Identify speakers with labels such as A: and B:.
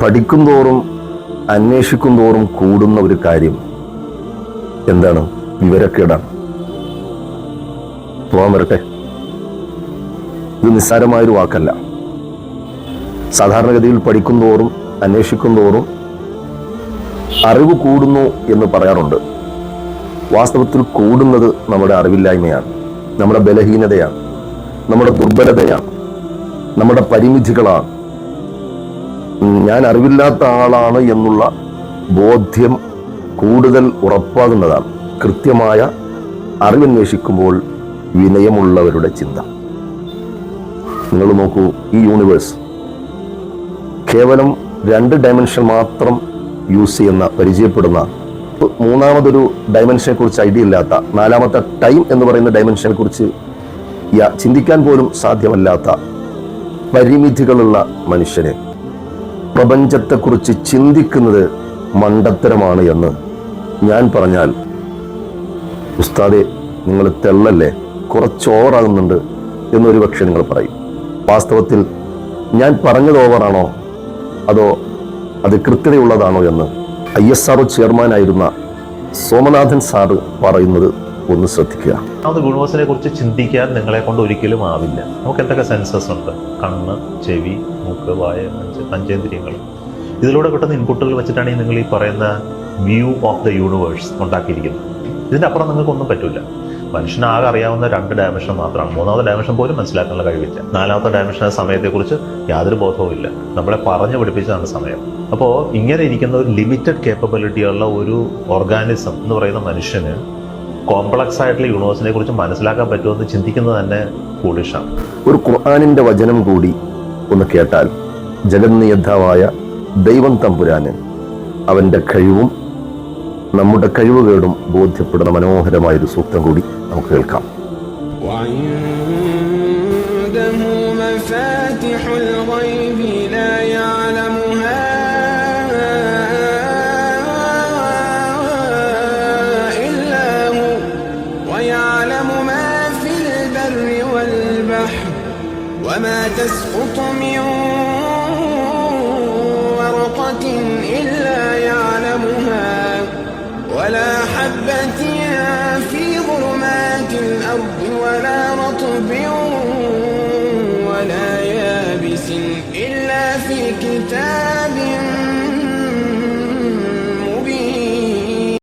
A: പഠിക്കും തോറും അന്വേഷിക്കും തോറും കൂടുന്ന ഒരു കാര്യം എന്താണ്? വിവരക്കേടാണ്. പോകാൻ വരട്ടെ. ഇത് നിസ്സാരമായൊരു വാക്കല്ല. സാധാരണഗതിയിൽ പഠിക്കും തോറും അന്വേഷിക്കും തോറും അറിവ് കൂടുന്നു എന്ന് പറയാറുണ്ട്. വാസ്തവത്തിൽ കൂടുന്നത് നമ്മുടെ അറിവില്ലായ്മയാണ്, നമ്മുടെ ബലഹീനതയാണ്, നമ്മുടെ ദുർബലതയാണ്, നമ്മുടെ പരിമിതികളാണ്. ഞാൻ അറിവില്ലാത്ത ആളാണ് എന്നുള്ള ബോധ്യം കൂടുതൽ ഉറപ്പാകുന്നതാണ് കൃത്യമായ അറിവന്വേഷിക്കുമ്പോൾ വിനയമുള്ളവരുടെ ചിന്ത. നിങ്ങൾ നോക്കൂ, ഈ യൂണിവേഴ്സ് കേവലം 2 ഡയമെൻഷൻ മാത്രം യൂസ് ചെയ്യുന്ന, പരിചയപ്പെടുന്ന, മൂന്നാമതൊരു ഡയമെൻഷനെ കുറിച്ച് ഐഡിയ ഇല്ലാത്ത, 4ാമത്തെ ടൈം എന്ന് പറയുന്ന ഡയമെൻഷനെ കുറിച്ച് ചിന്തിക്കാൻ പോലും സാധ്യമല്ലാത്ത പരിമിതികളുള്ള മനുഷ്യനെ പ്രപഞ്ചത്തെക്കുറിച്ച് ചിന്തിക്കുന്നത് മണ്ടത്തരമാണ് എന്ന് ഞാൻ പറഞ്ഞാൽ, ഉസ്താദെ നിങ്ങൾ തെള്ളല്ലേ, കുറച്ച് ഓവറാകുന്നുണ്ട് എന്നൊരു പക്ഷേ നിങ്ങൾ പറയും. വാസ്തവത്തിൽ ഞാൻ പറഞ്ഞത് ഓവറാണോ അതോ അത് കൃത്യതയുള്ളതാണോ എന്ന് ISRO ചെയർമാനായിരുന്ന സോമനാഥൻ സാറ് പറയുന്നത് ഒന്ന് ശ്രദ്ധിക്കുക.
B: യൂണിവേഴ്സിനെ കുറിച്ച് ചിന്തിക്കാൻ നിങ്ങളെ കൊണ്ട് ഒരിക്കലും ആവില്ല. നമുക്ക് എന്തൊക്കെ സെൻസസ് ഉണ്ട്? കണ്ണ്, ചെവി, മൂക്ക്, വായ, പഞ്ചേന്ദ്രിയങ്ങൾ. ഇതിലൂടെ കിട്ടുന്ന ഇൻപുട്ടുകൾ വെച്ചിട്ടാണ് നിങ്ങൾ ഈ പറയുന്ന വ്യൂ ഓഫ് ദ യൂണിവേഴ്സ് ഉണ്ടാക്കിയിരിക്കുന്നത്. ഇതിൻ്റെ അപ്പുറം നിങ്ങൾക്കൊന്നും പറ്റില്ല. മനുഷ്യനാകെ അറിയാവുന്ന 2 ഡയമെൻഷൻ മാത്രമാണ്. 3ാമത്തെ ഡയമെൻഷൻ പോലും മനസ്സിലാക്കാനുള്ള കഴിവില്ല. 4ാമത്തെ ഡയമെൻഷൻ സമയത്തെക്കുറിച്ച് യാതൊരു ബോധവും ഇല്ല. നമ്മളെ പറഞ്ഞു പഠിപ്പിച്ചതാണ് സമയം. അപ്പോൾ ഇങ്ങനെ ഇരിക്കുന്ന ഒരു ലിമിറ്റഡ് കേപ്പബിലിറ്റിയുള്ള ഒരു ഓർഗാനിസം എന്ന് പറയുന്ന മനുഷ്യന് കോംപ്ലക്സ് ആയിട്ടുള്ള യൂണിവേഴ്സിനെ കുറിച്ച് മനസ്സിലാക്കാൻ പറ്റുമെന്ന് ചിന്തിക്കുന്നത് തന്നെ ഫൂളിഷാണ്.
A: ഒരു ഖുർആനിന്റെ വചനം കൂടി ഒന്ന് കേട്ടാൽ ജഗന്നിയദ്ധാവായ ദൈവം തമ്പുരാന് അവന്റെ കഴിവും നമ്മുടെ കഴിവുകേടും ബോധ്യപ്പെടുന്ന മനോഹരമായൊരു സൂക്തം കൂടി നമുക്ക് കേൾക്കാം.
C: وما تسقط من ورقة إلا يعلمها ولا